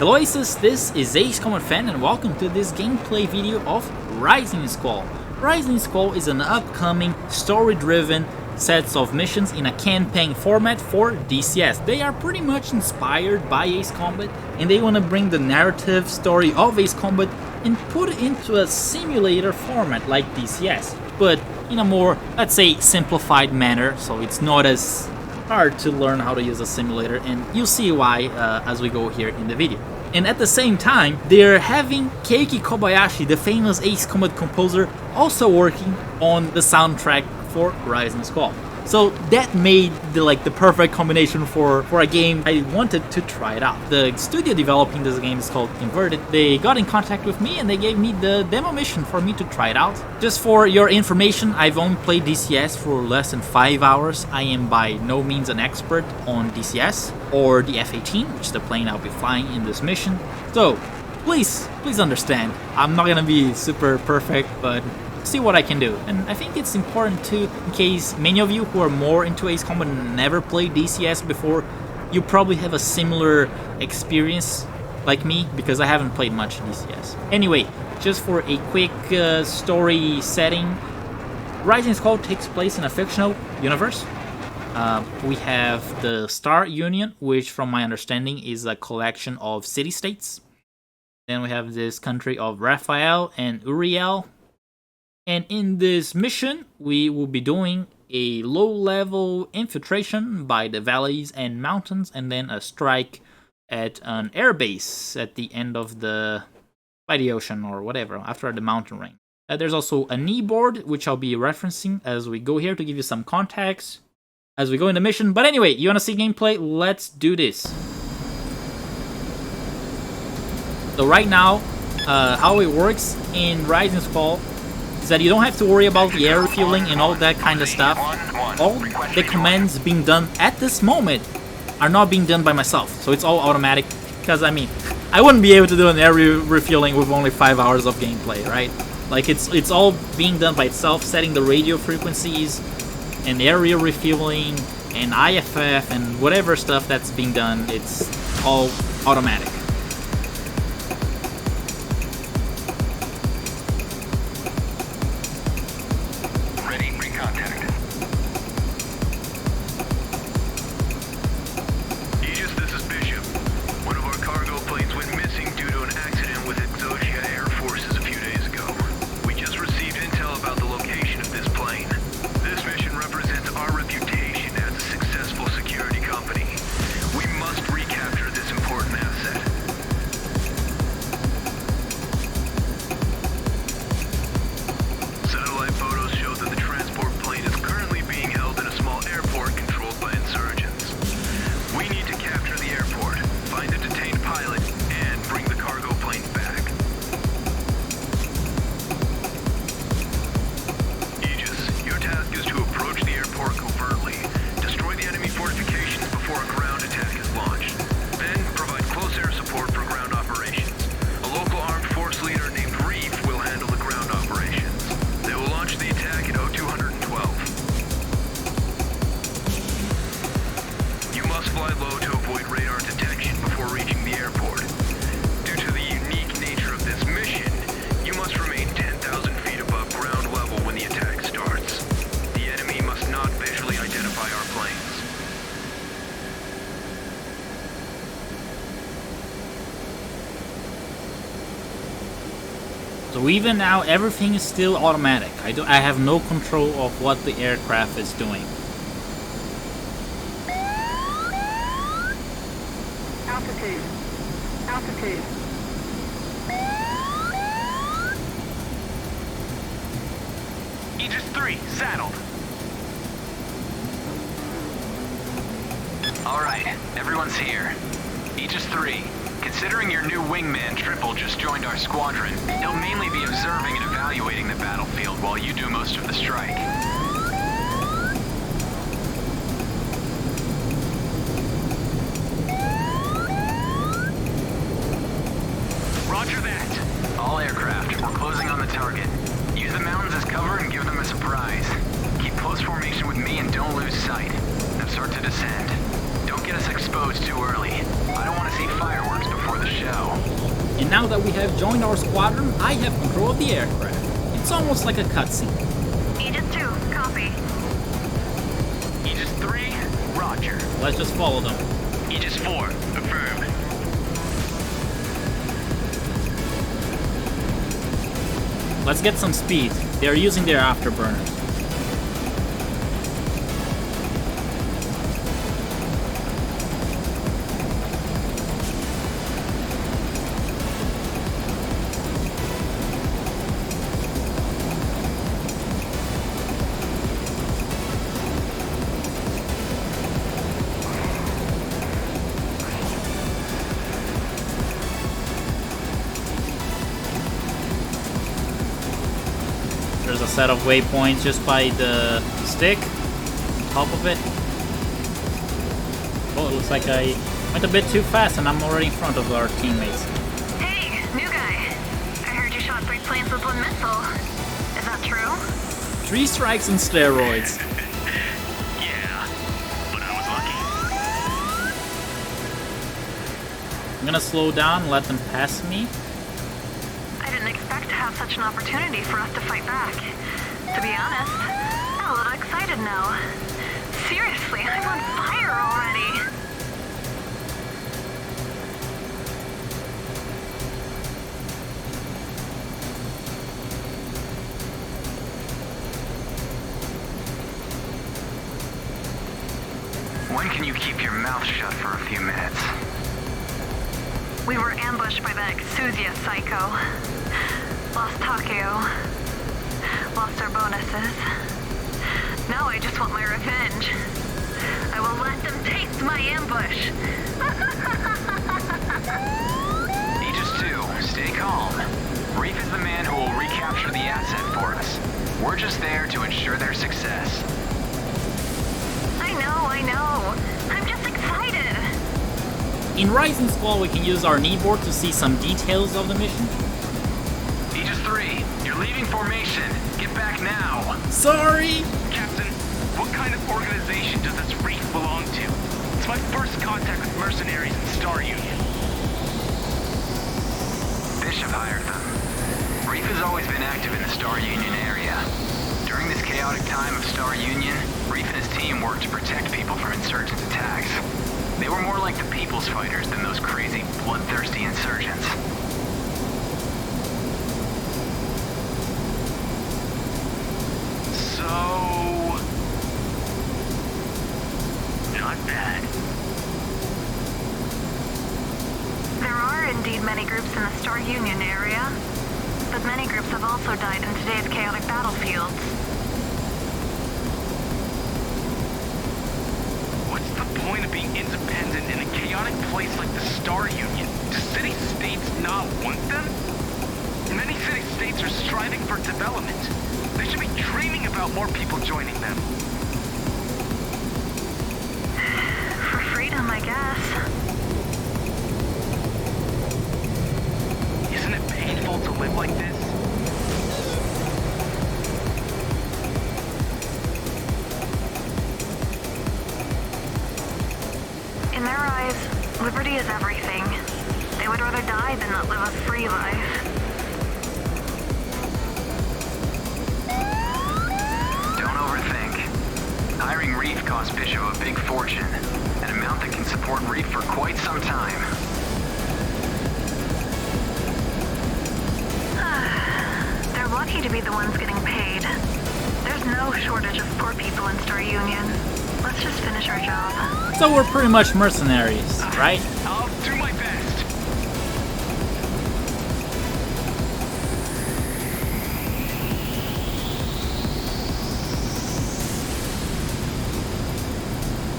Hello Aces, this is Ace Combat Fan and welcome to this gameplay video of Rising Squall. Rising Squall is an upcoming story-driven sets of missions in a campaign format for DCS. They are pretty much inspired by Ace Combat and they want to bring the narrative story of Ace Combat and put it into a simulator format like DCS, but in a more, let's say, simplified manner, so it's not as hard to learn how to use a simulator, and you'll see why as we go here in the video. And at the same time, they're having Keiki Kobayashi, the famous Ace Combat composer, also working on the soundtrack for Rising Squall. So that made the perfect combination for a game. I wanted to try it out. The studio developing this game is called Inverted. They got in contact with me and they gave me the demo mission for me to try it out. Just for your information, I've only played DCS for less than 5 hours. I am by no means an expert on DCS or the F-18, which is the plane I'll be flying in this mission. So please understand, I'm not gonna be super perfect, but see what I can do. And I think it's important too, in case many of you who are more into Ace Combat and never played DCS before, you probably have a similar experience like me, because I haven't played much DCS. Anyway, just for a quick story setting, Rising Squall takes place in a fictional universe. We have the Star Union, which from my understanding is a collection of city-states. Then we have this country of Raphael and Uriel. And in this mission, we will be doing a low-level infiltration by the valleys and mountains, and then a strike at an airbase at the end of by the ocean or whatever, after the mountain range. There's also a knee board, which I'll be referencing as we go here to give you some context as we go in the mission. But anyway, you want to see gameplay? Let's do this. So right now, how it works in Rising Squall is that you don't have to worry about the air refueling and all that kind of stuff. All the commands being done at this moment are not being done by myself, so it's all automatic, because I mean, I wouldn't be able to do an air refueling with only 5 hours of gameplay, right? Like it's all being done by itself, setting the radio frequencies and area refueling and IFF and whatever stuff that's being done, it's all automatic. So even now, everything is still automatic. I have no control of what the aircraft is doing. Altitude. Aegis 3, saddled. Alright, everyone's here. Aegis 3. Considering your new wingman, Triple, just joined our squadron, he'll mainly be observing and evaluating the battlefield while you do most of the strike. Roger that. All aircraft, we're closing on the target. Use the mountains as cover and give them a surprise. Keep close formation with me and don't lose sight. Now start to descend. Don't get us exposed too early. I don't want to see fireworks before the show. And now that we have joined our squadron, I have control of the aircraft. It's almost like a cutscene. Aegis 2, copy. Aegis 3, roger. Let's just follow them. Aegis 4, affirm. Let's get some speed. They are using their afterburners. There's a set of waypoints just by the stick on top of it. Oh, it looks like I went a bit too fast and I'm already in front of our teammates. Hey, new guy. I heard you shot 3 planes with 1 missile. Is that true? 3 strikes on steroids. Yeah, but I was lucky. I'm gonna slow down and let them pass me. I didn't expect to have such an opportunity for us to fight back. To be honest, I'm a little excited now. Seriously, I'm on fire already. When can you keep your mouth shut for a few minutes? We were ambushed by that Exusia psycho. Lost Takeo. Lost our bonuses. Now I just want my revenge. I will let them taste my ambush. Aegis 2, stay calm. Reef is the man who will recapture the asset for us. We're just there to ensure their success. I know. I'm just excited. In Rising Squall, we can use our kneeboard to see some details of the mission. Aegis 3, you're leaving formation. Get back now. Sorry! Captain, what kind of organization does this reef belong to? It's my first contact with mercenaries in Star Union. Bishop hired them. Reef has always been active in the Star Union area. During this chaotic time of Star Union, Reef and his team worked to protect people from insurgent attacks. They were more like the people's fighters than those crazy, bloodthirsty insurgents. So... not bad. There are indeed many groups in the Star Union area, but many groups have also died in today's chaotic battlefields. What's the point of being independent in a chaotic place like the Star Union? Do city-states not want them? Many city-states are striving for development. They should be dreaming about more people joining them. For freedom, I guess. Isn't it painful to live like this? In their eyes, liberty is everything. They would rather die than not live a free life. Don't overthink. Hiring Reef cost Bishop a big fortune, an amount that can support Reef for quite some time. They're lucky to be the ones getting paid. There's no shortage of poor people in Star Union. Let's just finish our job. So we're pretty much mercenaries, right? I'll do my best.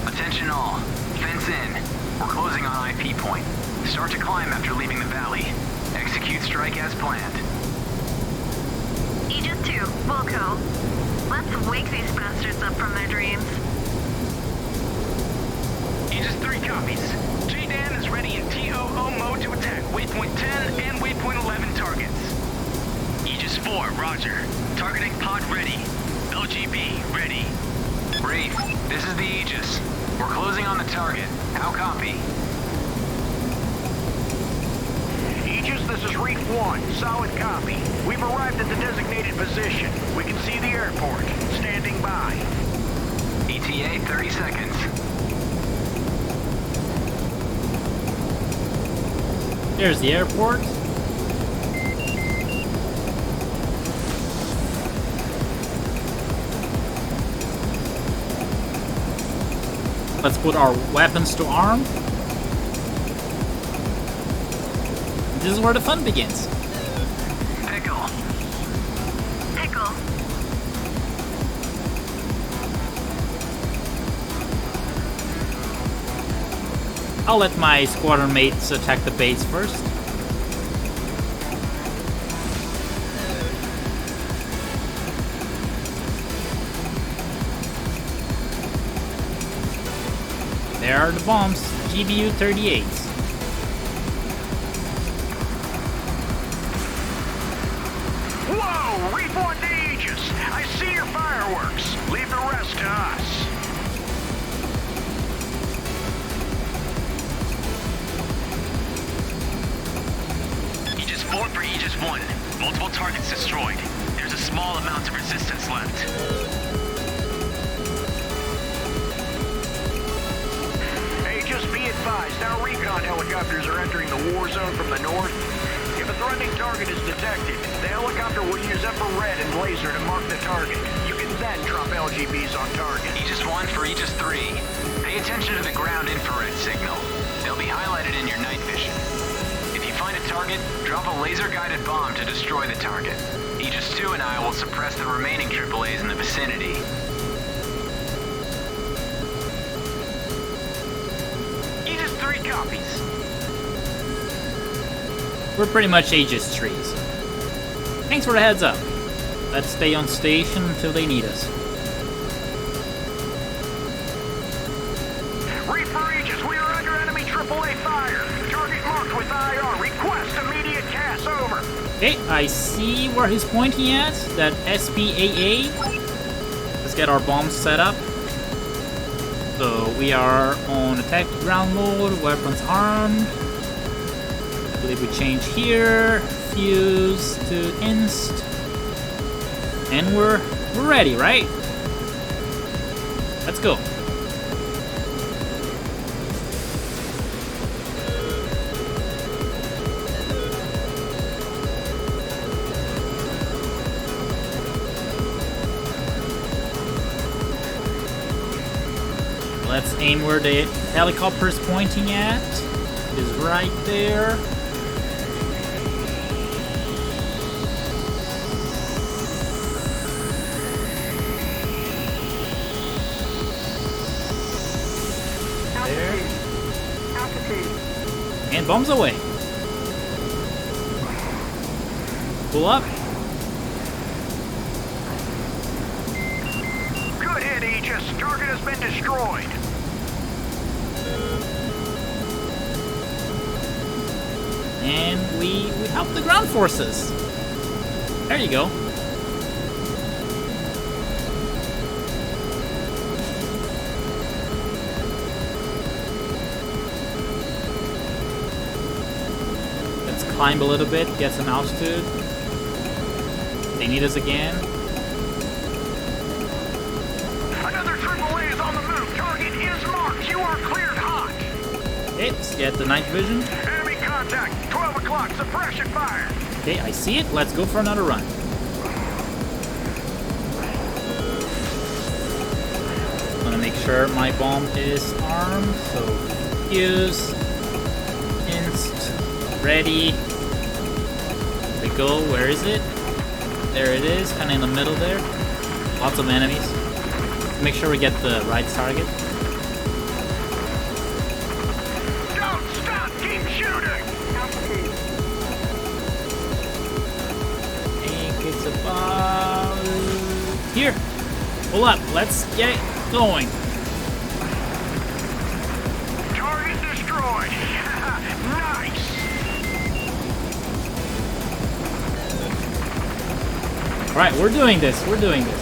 Attention all. Fence in. We're closing on IP point. Start to climb after leaving the valley. Execute strike as planned. Aegis 2, Volco. Let's wake these bastards up from their dreams. Aegis 3 copies. JDAN is ready in TOO mode to attack waypoint 10 and waypoint 11 targets. Aegis 4, roger. Targeting pod ready. LGB ready. Reef, this is the Aegis. We're closing on the target. How copy? Aegis, this is Reef 1. Solid copy. We've arrived at the designated position. We can see the airport. Standing by. ETA 30 seconds. There's the airport. Let's put our weapons to arm. This is where the fun begins. Pickle. Pickle. I'll let my squadron mates attack the base first. There are the bombs, GBU 38s. Whoa! Reef 1 to Aegis. I see your fireworks. Leave the rest to us. Aegis 4 for Aegis 1. Multiple targets destroyed. There's a small amount of resistance left. Just be advised, our recon helicopters are entering the war zone from the north. If a threatening target is detected, the helicopter will use infrared and laser to mark the target. You can then drop LGBs on target. Aegis 1 for Aegis 3. Pay attention to the ground infrared signal. They'll be highlighted in your night vision. If you find a target, drop a laser-guided bomb to destroy the target. Aegis 2 and I will suppress the remaining AAAs in the vicinity. Copies. We're pretty much Aegis trees. Thanks for the heads up. Let's stay on station until they need us. Reef for Aegis, we are under enemy AAA fire. Target marked with IR. Request immediate CAS, over. Okay, I see where he's pointing at. That SPAA. Let's get our bombs set up. So we are on attack ground mode, weapons armed. I believe we change here, fuse to inst, and we're ready, right? Let's go. Let's aim where the helicopter is pointing at. It is right there. There. And bombs away. Pull up. Good hit, Aegis. Target has been destroyed. And we help the ground forces. There you go. Let's climb a little bit, get some altitude. They need us again. Another AAA is on the move. Target is marked. You are cleared hot. Okay, let's get the night vision. Enemy contact. 12 o'clock. Suppression fire. Okay, I see it. Let's go for another run. I'm gonna make sure my bomb is armed. So, fuse, inst, ready. There we go. Where is it? There it is, kind of in the middle there. Lots of enemies. Make sure we get the right target. Don't stop. Keep shooting. I think it's about here. Pull up. Let's get going. Target destroyed. Nice. All right, we're doing this. We're doing this.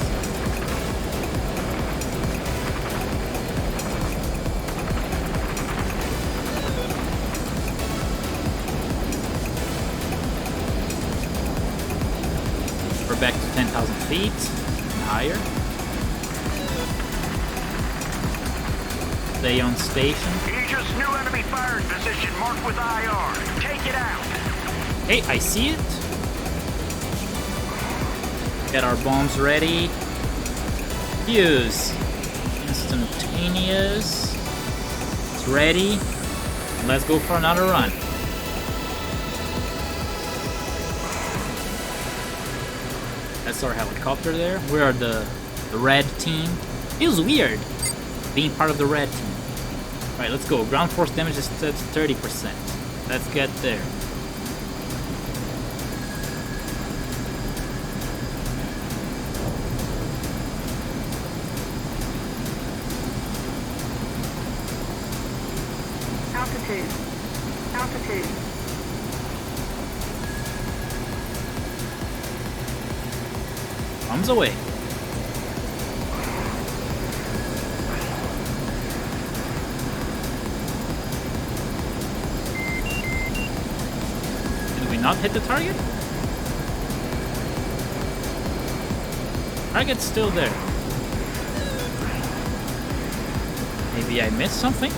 back to 10,000 feet and higher. Stay on station. Aegis, new enemy firing position marked with IR. Take it out. Hey, I see it. Get our bombs ready. Fuse. Instantaneous. It's ready. Let's go for another run. That's our helicopter there. We are the red team. Feels weird being part of the red team. Alright, let's go. Ground force damage is set to 30%. Let's get there. Altitude. Bombs away. Did we not hit the target? Target's still there. Maybe I missed something?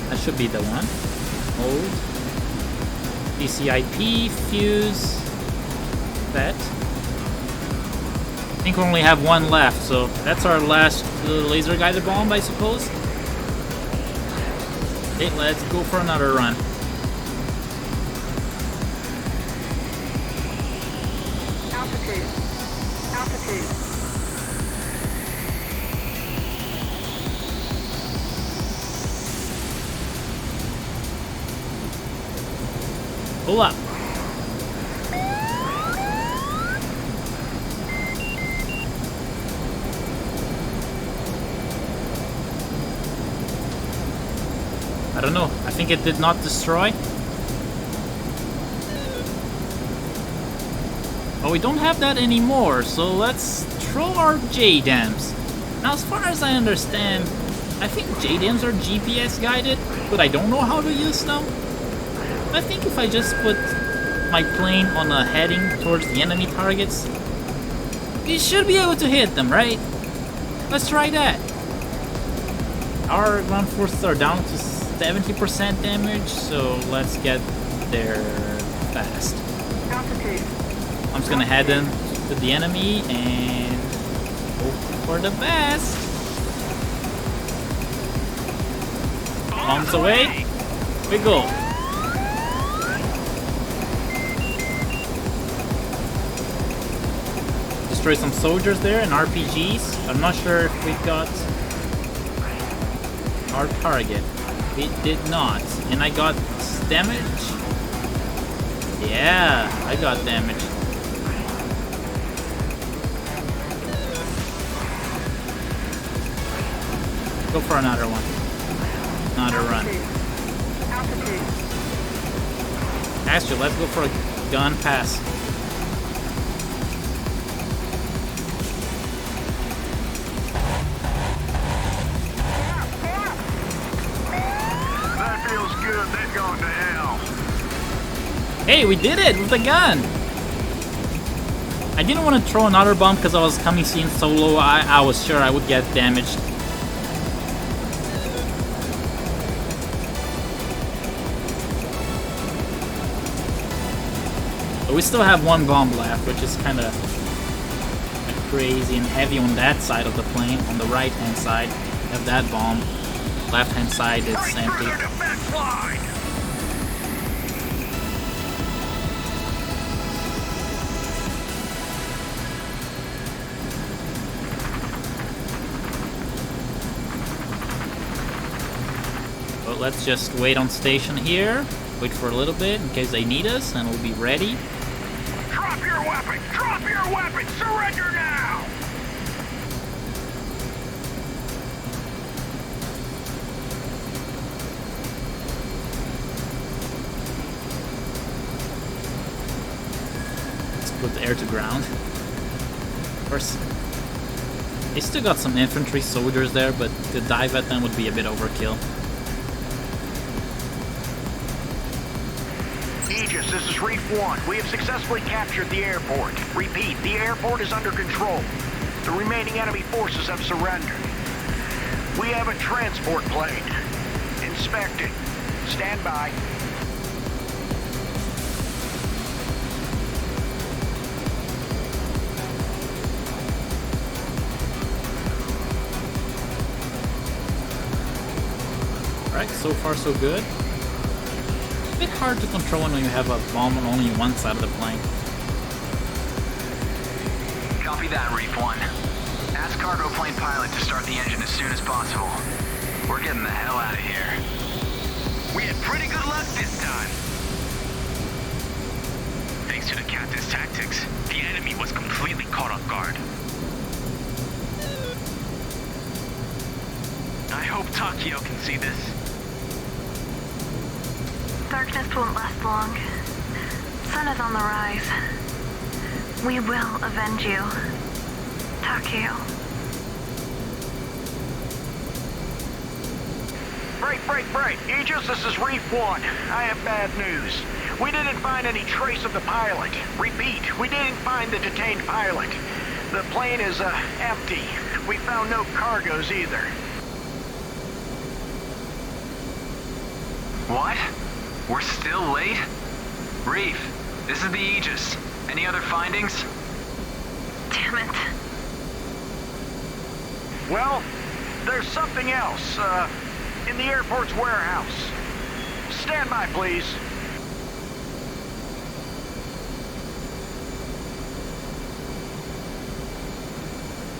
That should be the one. Hold. DCIP, fuse. That. I think we only have one left, so that's our last laser guided bomb, I suppose. Okay, let's go for another run. Altitude. Pull up. I don't know. I think it did not destroy. But we don't have that anymore, so let's throw our JDAMs. Now, as far as I understand, I think JDAMs are GPS guided, but I don't know how to use them. I think if I just put my plane on a heading towards the enemy targets, it should be able to hit them, right? Let's try that. Our ground forces are down to 70% damage, so let's get there fast. Altitude. I'm just gonna head in to the enemy and hope for the best. Bombs away. We go. Destroy some soldiers there and RPGs. I'm not sure if we got our target. We did not. And I got damage. Yeah, I got damage. Go for another one. Another run. Altitude. Astro, let's go for a gun pass. That feels good. They've gone to hell. Hey, we did it with the gun! I didn't want to throw another bomb because I was coming in so low. I was sure I would get damaged. But we still have one bomb left, which is kind of crazy and heavy on that side of the plane. On the right hand side, we have that bomb. Left hand side, it's empty. But let's just wait on station here. Wait for a little bit in case they need us, and we'll be ready. Drop your weapon! Drop your weapon! Surrender now! Let's put the air to ground. Of course, they still got some infantry soldiers there, but to dive at them would be a bit overkill. Aegis, this is Reef 1. We have successfully captured the airport. Repeat, the airport is under control. The remaining enemy forces have surrendered. We have a transport plane. Inspecting. Stand by. Alright, so far so good. A bit hard to control when you have a bomb on only one side of the plane. Copy that, Reef 1. Ask cargo plane pilot to start the engine as soon as possible. We're getting the hell out of here. We had pretty good luck this time. Thanks to the captain's tactics, the enemy was completely caught off guard. I hope Takeo can see this. Darkness won't last long. Sun is on the rise. We will avenge you, Takeo. Break. Aegis, this is Reef 1. I have bad news. We didn't find any trace of the pilot. Repeat, we didn't find the detained pilot. The plane is, empty. We found no cargoes either. What? We're still late? Reef, this is the Aegis. Any other findings? Damn it. Well, there's something else, in the airport's warehouse. Stand by, please.